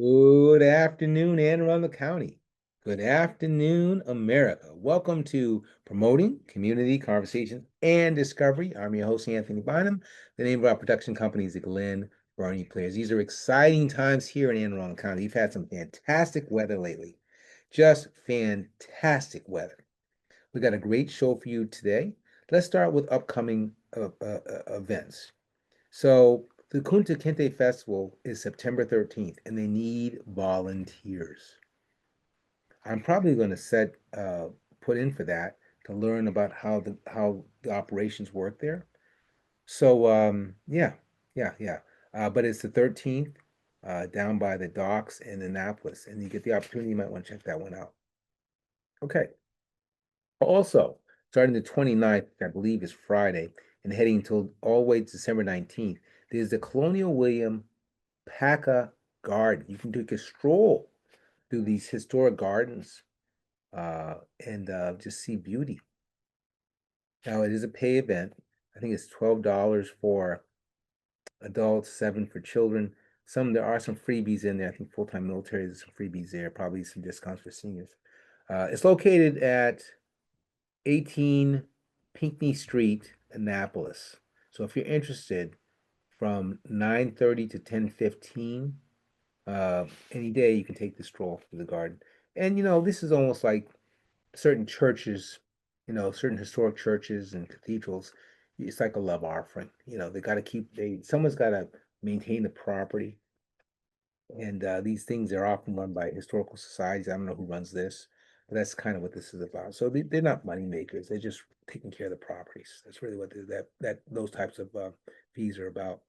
Good afternoon, Arundel County. Good afternoon, America. Welcome to Promoting Community Conversation and Discovery. I'm your host, Anthony Bynum. The name of our production company is the Glenn Barney Players. These are exciting times here in Anne Arundel County. We've had some fantastic weather lately. Just fantastic weather. We got a great show for you today. Let's start with upcoming events. So the Kunta Kinte Festival is September 13th, and they need volunteers. I'm probably going to put in for that to learn about how the operations work there. So yeah, yeah. But it's the 13th down by the docks in Annapolis, and you get the opportunity. You might want to check that one out. Okay. Also, starting the 29th, I believe is Friday, and heading until all the way to December 19th, there's the Colonial William Paca Garden. You can take a stroll through these historic gardens and just see beauty. Now, it is a pay event. I think it's $12 for adults, 7 for children. There are some freebies in there. I think full-time military, there's some freebies there, probably some discounts for seniors. It's located at 18 Pinckney Street, Annapolis. So if you're interested, from 9:30 to 10:15, any day you can take the stroll through the garden. And this is almost like certain churches, certain historic churches and cathedrals. It's like a love offering. They got to someone's got to maintain the property. And these things are often run by historical societies. I don't know who runs this, but that's kind of what this is about. So they're not money makers. They're just taking care of the properties. That's really what those types of fees are about.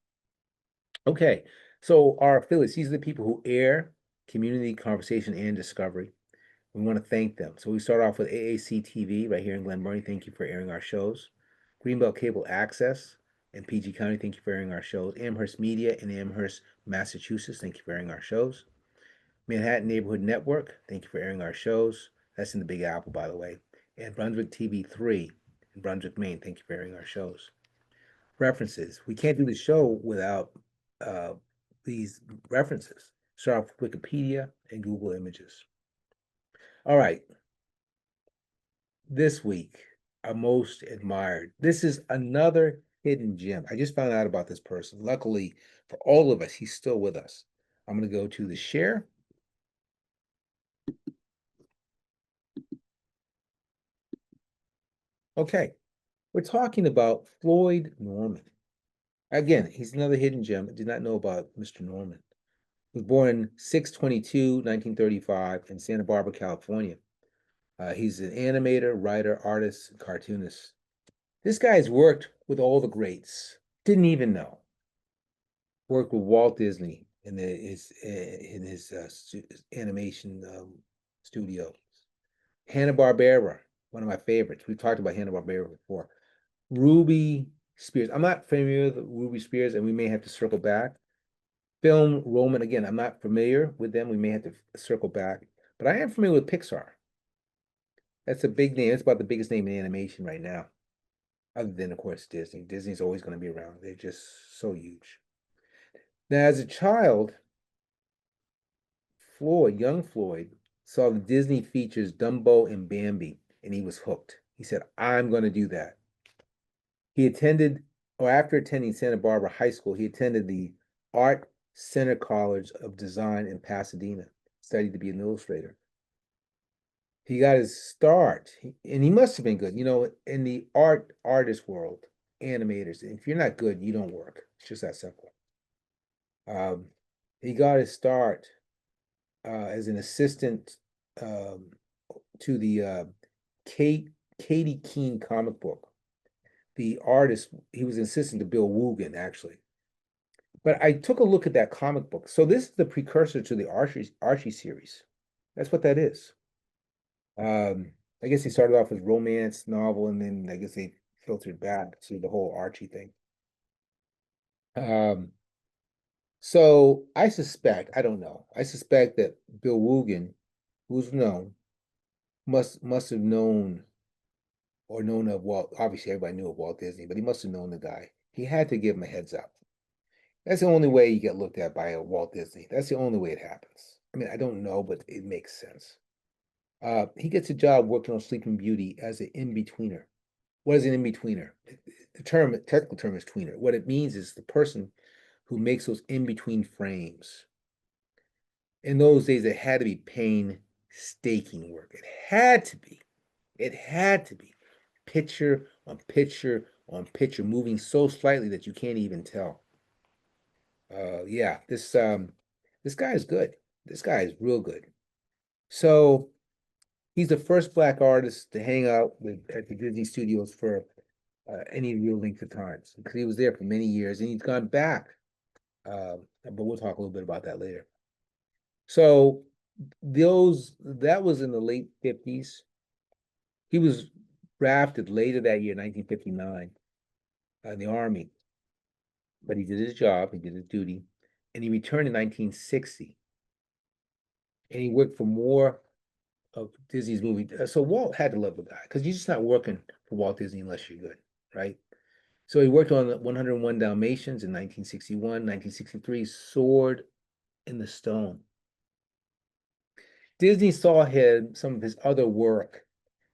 Okay, so our affiliates, these are the people who air community conversation and discovery. We want to thank them. So we start off with AAC TV right here in Glen Burnie. Thank you for airing our shows. Greenbelt Cable Access in PG County. Thank you for airing our shows. Amherst Media in Amherst, Massachusetts. Thank you for airing our shows. Manhattan Neighborhood Network. Thank you for airing our shows. That's in the Big Apple, by the way. And Brunswick TV3 in Brunswick, Maine. Thank you for airing our shows. References. We can't do the show without uh, these references. Start off with Wikipedia and Google Images. All right. This week, our most admired. This is another hidden gem. I just found out about this person. Luckily for all of us, he's still with us. I'm going to go to the share. Okay. We're talking about Floyd Norman. Again, he's another hidden gem. I did not know about Mr. Norman. He was born 6/22/1935 in Santa Barbara, California. He's an animator, writer, artist, cartoonist. This guy's worked with all the greats. Didn't even know. Worked with Walt Disney in his animation studio. Hanna-Barbera, one of my favorites. We've talked about Hanna-Barbera before. Ruby Spears. I'm not familiar with Ruby Spears, and we may have to circle back. Film Roman, again, I'm not familiar with them. We may have to circle back, but I am familiar with Pixar. That's a big name. It's about the biggest name in animation right now, other than, of course, Disney. Disney's always going to be around. They're just so huge. Now, as a child, young Floyd, saw the Disney features Dumbo and Bambi, and he was hooked. He said, I'm going to do that. He attended, or after attending Santa Barbara High School, he attended the Art Center College of Design in Pasadena, studied to be an illustrator. He got his start, and he must have been good. In the artist world, animators, if you're not good, you don't work. It's just that simple. Um, he got his start as an assistant to the Katie Keene comic book. The artist, he was an assistant to Bill Woogan, actually. But I took a look at that comic book. So this is the precursor to the Archie series. That's what that is. I guess he started off as romance novel, and then I guess they filtered back to the whole Archie thing. Um, so I don't know. I suspect that Bill Woogan, who's known, must have known or known of Walt. Obviously, everybody knew of Walt Disney, but he must have known the guy. He had to give him a heads up. That's the only way you get looked at by a Walt Disney. That's the only way it happens. I mean, I don't know, but it makes sense. He gets a job working on Sleeping Beauty as an in-betweener. What is an in-betweener? The term, technical term is tweener. What it means is the person who makes those in-between frames. In those days, it had to be painstaking work. It had to be. It had to be. Picture on picture on picture, moving so slightly that you can't even tell. Yeah, this guy is good. This guy is real good. So he's the first black artist to hang out with at the Disney Studios for any real length of time because he was there for many years and he's gone back. But we'll talk a little bit about that later. So that was in the late 50s. He was drafted later that year, 1959, in the Army. But he did his job, he did his duty, and he returned in 1960. And he worked for more of Disney's movie. So Walt had to love the guy because you're just not working for Walt Disney unless you're good, right? So he worked on 101 Dalmatians in 1961, 1963, Sword in the Stone. Disney saw some of his other work,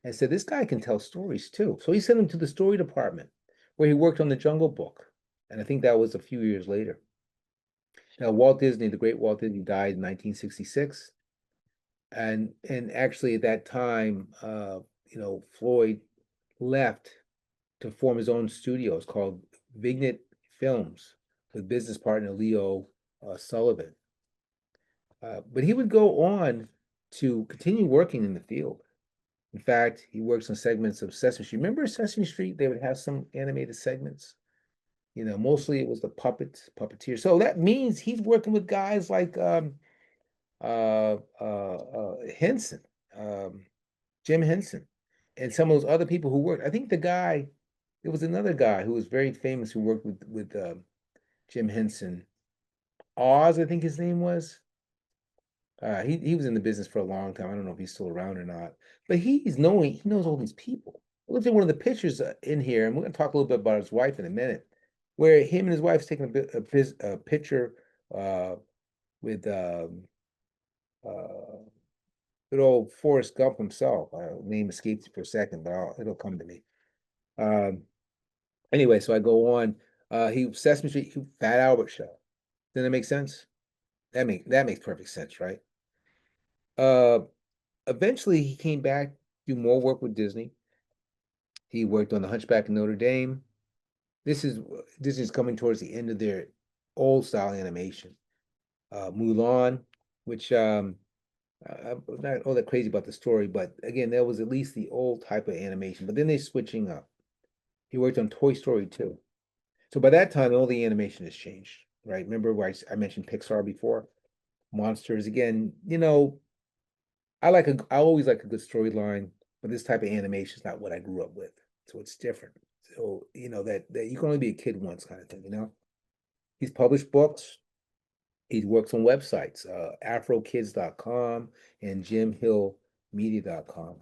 and said, this guy can tell stories too. So he sent him to the story department where he worked on the Jungle Book. And I think that was a few years later. Now, Walt Disney, the great Walt Disney, died in 1966. And actually at that time, Floyd left to form his own studio. It's called Vignette Films with business partner Leo Sullivan. But he would go on to continue working in the field. In fact, he works on segments of Sesame Street. Remember Sesame Street? They would have some animated segments. Mostly it was the puppeteer. So that means he's working with guys like Henson, Jim Henson, and some of those other people who worked. I think there was another guy who was very famous who worked with Jim Henson. Oz, I think his name was. He was in the business for a long time. I don't know if he's still around or not, but he knows all these people. Look at one of the pictures in here, and we're going to talk a little bit about his wife in a minute, where him and his wife's taking a picture with good old Forrest Gump himself. Name escapes me for a second, but it'll come to me. Um, anyway, so I go on. He Sesame Street, Fat Albert Show. Does that make sense? That makes perfect sense, right? Uh, Eventually, he came back, do more work with Disney. He worked on The Hunchback of Notre Dame. Disney's coming towards the end of their old style animation. Mulan, which I'm not all that crazy about the story, but again, that was at least the old type of animation. But then they're switching up. He worked on Toy Story 2. So by that time, all the animation has changed, right? Remember where I mentioned Pixar before? Monsters again, I always like a good storyline, but this type of animation is not what I grew up with. So it's different. So, that you can only be a kid once kind of thing. He's published books. He works on websites, afrokids.com and jimhillmedia.com.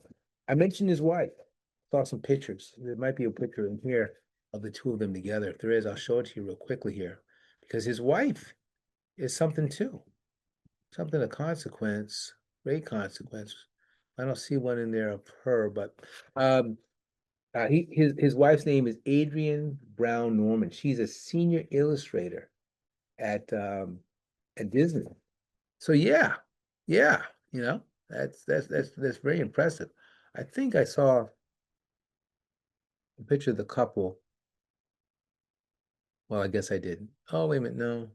I mentioned his wife. Saw some pictures. There might be a picture in here of the two of them together. If there is, I'll show it to you real quickly here. Because his wife is something too. Something of consequence, great consequence. I don't see one in there of her, but his wife's name is Adrienne Brown Norman. She's a senior illustrator at Disney. So yeah, yeah, that's very impressive. I think I saw a picture of the couple. Well, I guess I didn't. Oh, wait a minute, no.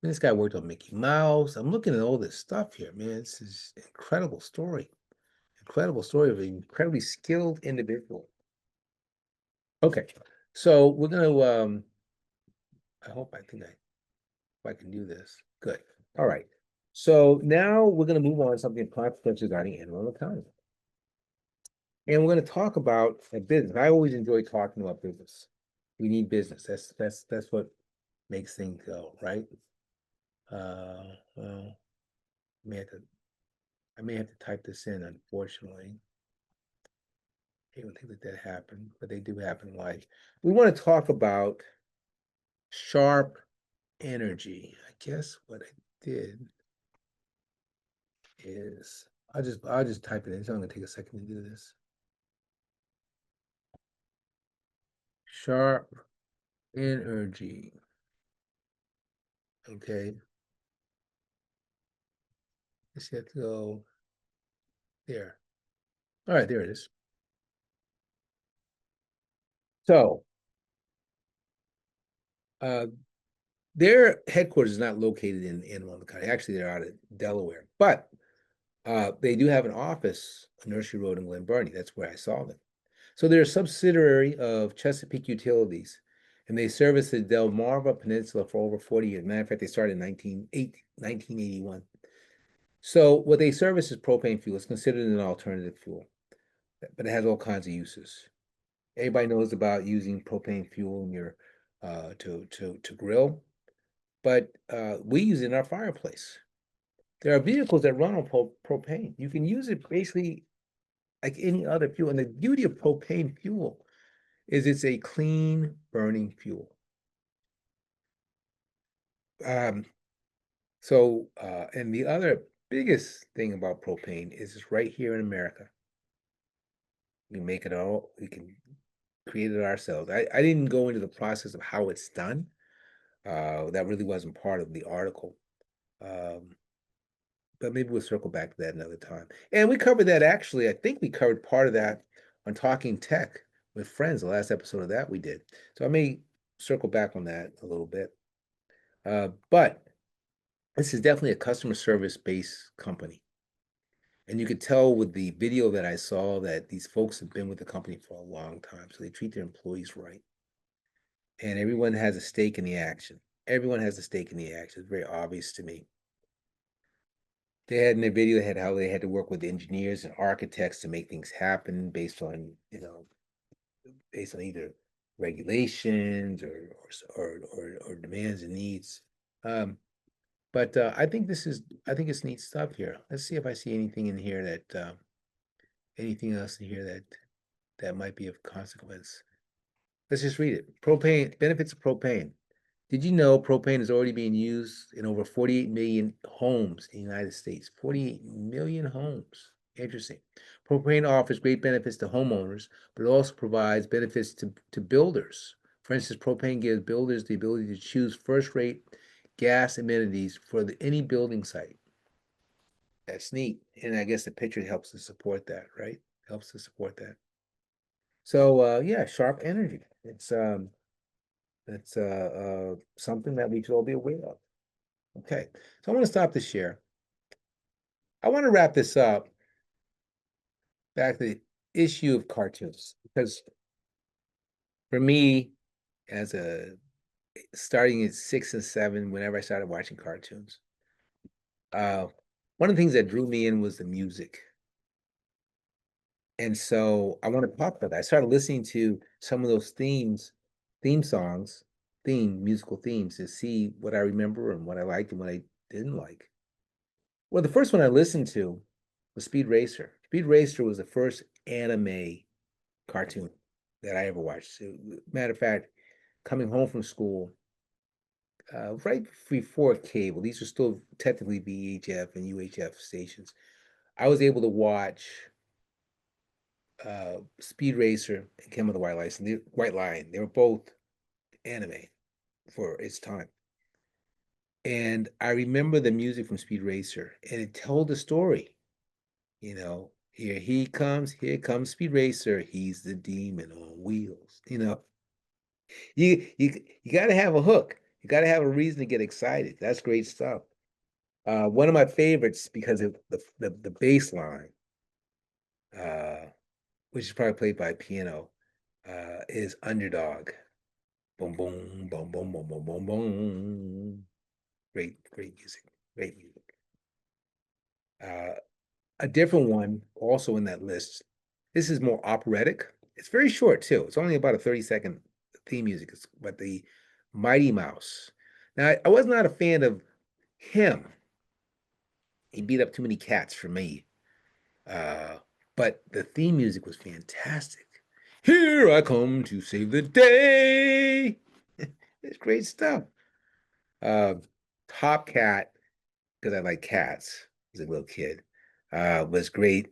This guy worked on Mickey Mouse. I'm looking at all this stuff here, man. This is incredible story. Incredible story of an incredibly skilled individual. Okay, so we're gonna if I can do this. Good. All right. So now we're gonna move on to something consequential regarding Anne Arundel County. And we're going to talk about a business. I always enjoy talking about business. We need business. That's what makes things go, right? Well, I may have to, I may have to type this in, unfortunately. I don't think that happened, but they do happen in life. We want to talk about Sharp energy. I guess what I did is I'll just type it in. It's only gonna take a second to do this. Sharp energy. Okay. Let's have to go there. All right, there it is. So uh their headquarters is not located in Arundel County. Actually, they're out of Delaware, but they do have an office on Nursery Road in Glen Burnie. That's where I saw them. So they're a subsidiary of Chesapeake Utilities, and they service the Delmarva Peninsula for over 40 years. Matter of fact, they started in 1981. So what they service is propane fuel. It's considered an alternative fuel, but it has all kinds of uses. Everybody knows about using propane fuel in your to grill, but we use it in our fireplace. There are vehicles that run on propane. You can use it basically like any other fuel. And the beauty of propane fuel is it's a clean burning fuel. Um, and the other biggest thing about propane is it's right here in America. We make it all, we can create it ourselves. I didn't go into the process of how it's done. That really wasn't part of the article. Um, but maybe we'll circle back to that another time. And we covered that actually. I think we covered part of that on Talking Tech with Friends, the last episode of that we did. So I may circle back on that a little bit. But this is definitely a customer service based company. And you could tell with the video that I saw that these folks have been with the company for a long time. So they treat their employees right. And everyone has a stake in the action. Everyone has a stake in the action. It's very obvious to me. They had in their video, they had how they had to work with engineers and architects to make things happen based on, based on either regulations or demands and needs. But I think it's neat stuff here. Let's see if I see anything in here anything else in here that might be of consequence. Let's just read it. Propane, benefits of propane. Did you know propane is already being used in over 48 million homes in the United States? 48 million homes. Interesting. Propane offers great benefits to homeowners, but it also provides benefits to builders. For instance, propane gives builders the ability to choose first-rate gas amenities for any building site. That's neat. And I guess the picture helps to support that, right? Helps to support that. So yeah, sharp energy. It's something that we should all be aware of. Okay, so I want to stop the share. I want to wrap this up back to the issue of cartoons because for me, as a starting at 6 and 7, whenever I started watching cartoons, uh, one of the things that drew me in was the music. And so I want to talk about that. I started listening to some of those theme songs, musical themes to see what I remember and what I liked and what I didn't like. Well, the first one I listened to was Speed Racer. Speed Racer was the first anime cartoon that I ever watched. So, matter of fact, coming home from school, right before cable, these were still technically VHF and UHF stations. I was able to watch Speed Racer and Kim of the White Lion. They were both anime for its time. And I remember the music from Speed Racer, and it told the story. Here comes Speed Racer. He's the demon on wheels. You got to have a hook. You got to have a reason to get excited. That's great stuff. One of my favorites because of the bass line, which is probably played by piano, is Underdog. Boom, boom, boom, boom, boom, boom, boom, boom. Great music. Great music. A different one also in that list. This is more operatic. It's very short too. It's only about a 30-second theme music, but the Mighty Mouse. Now, I was not a fan of him. He beat up too many cats for me. Uh, but the theme music was fantastic. Here I come to save the day. It's great stuff. Uh, Top Cat, because I like cats as a little kid, was great.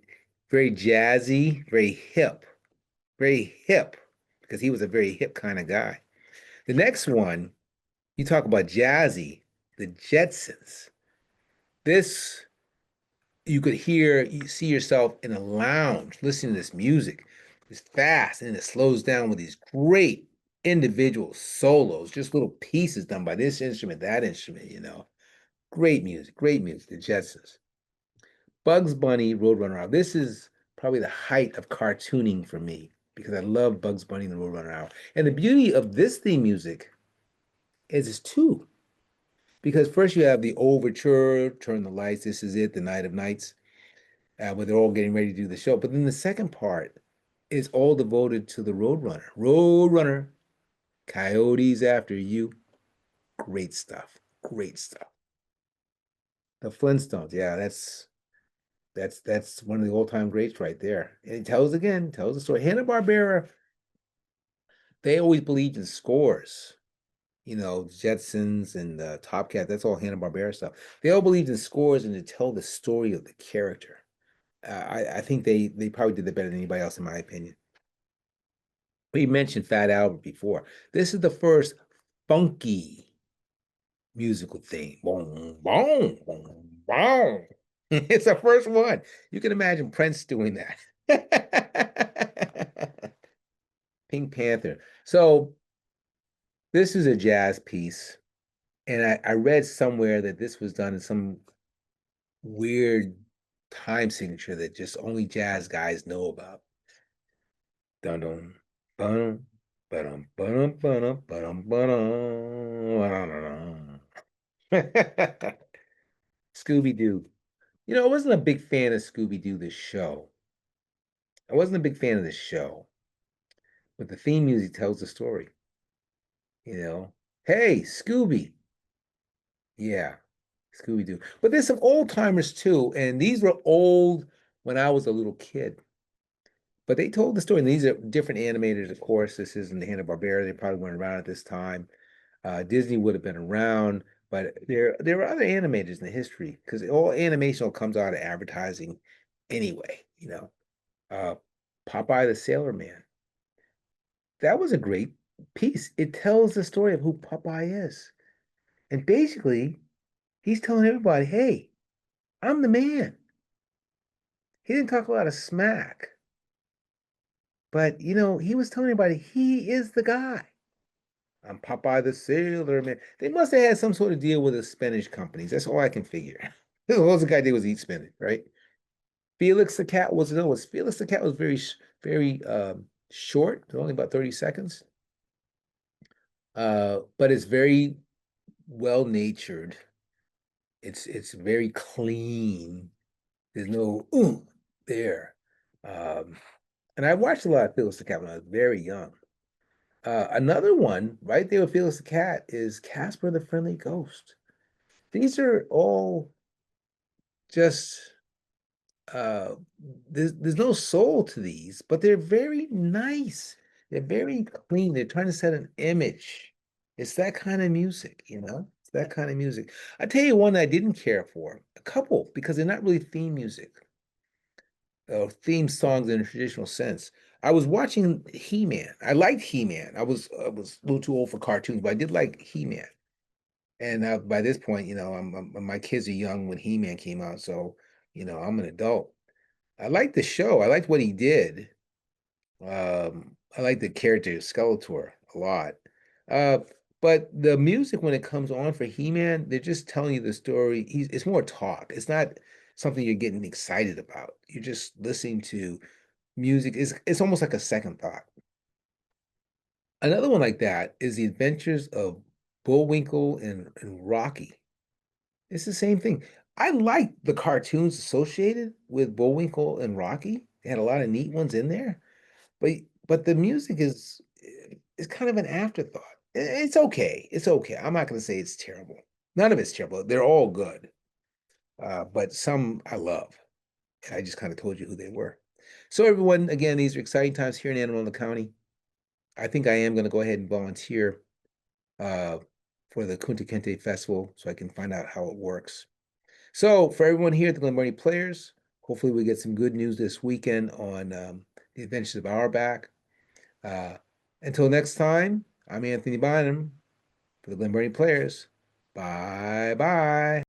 Very jazzy, very hip, because he was a very hip kind of guy. The next one, you talk about jazzy, the Jetsons. This you could hear, you see yourself in a lounge listening to this music. It's fast and it slows down with these great individual solos, just little pieces done by this instrument, that instrument, you know. Great music, the Jetsons. Bugs Bunny, Roadrunner Hour. This is probably the height of cartooning for me because I love Bugs Bunny and the Roadrunner Hour. And the beauty of this theme music is it's two. Because first you have the overture, turn the lights, this is it, the night of nights, where they're all getting ready to do the show. But then the second part is all devoted to the Roadrunner. Roadrunner, coyotes after you. Great stuff. Great stuff. The Flintstones, yeah, that's one of the all-time greats right there. And it tells the story. Hanna-Barbera, they always believed in scores. You know, Jetsons and Top Cat, that's all Hanna-Barbera stuff. They all believed in scores and to tell the story of the character. I think they probably did it better than anybody else, in my opinion. We mentioned Fat Albert before. This is the first funky musical theme. Boom, boom, boom, boom. It's the first one. You can imagine Prince doing that. Pink Panther. So this is a jazz piece, and I read somewhere that this was done in some weird time signature that just only jazz guys know about. Dun dun dun dun dun dun dun dun. Scooby-Doo. You know, I wasn't a big fan of Scooby-Doo, the show. I wasn't a big fan of the show, but the theme music tells the story, you know. Hey, Scooby. Yeah, Scooby-Doo. But there's some old timers too, and these were old when I was a little kid. But they told the story, and these are different animators, of course. This isn't Hanna-Barbera. They probably weren't around at this time. Disney would have been around, but there were other animators in the history because all animation all comes out of advertising anyway, you know. Uh, Popeye the Sailor Man. That was a great piece. It tells the story of who Popeye is. And basically, he's telling everybody, hey, I'm the man. He didn't talk a lot of smack, but you know, he was telling everybody he is the guy. I'm Popeye the Sailor Man. They must have had some sort of deal with the Spanish companies. That's all I can figure. All the guy did was eat spinach, right? Felix the cat was no, was Felix the cat was very short, only about 30 seconds. But it's very well natured. It's very clean. There's no there. Um, and I watched a lot of Felix the Cat when I was very young. Another one right there with Felix the Cat is Casper the Friendly Ghost. These are all just uh there's no soul to these, but they're very nice. They're very clean. They're trying to set an image. It's that kind of music, you know? It's that kind of music. I tell you one I didn't care for, a couple, because they're not really theme music, theme songs in a traditional sense. I was watching He-Man. I liked He-Man. I was a little too old for cartoons, but I did like He-Man. And by this point, you know, my kids are young when He-Man came out, so you know, I'm an adult. I liked the show. I liked what he did. I like the character Skeletor a lot. Uh, but the music when it comes on for He-Man, they're just telling you the story. It's more talk. It's not something you're getting excited about. You're just listening to music. It's almost like a second thought. Another one like that is The Adventures of Bullwinkle and Rocky. It's the same thing. I like the cartoons associated with Bullwinkle and Rocky. They had a lot of neat ones in there, but but the music is kind of an afterthought. It's okay. It's okay. I'm not going to say it's terrible. None of it's terrible. They're all good. But some I love. And I just kind of told you who they were. So everyone, again, these are exciting times here in Anne Arundel County. I think I am going to go ahead and volunteer uh, for the Kunta Kinte Festival so I can find out how it works. So for everyone here at the Glen Burnie Players, hopefully we get some good news this weekend on the Adventures of Auerbach. Uh, until next time, I'm Anthony Bynum for the Glen Burnie Players. Bye bye.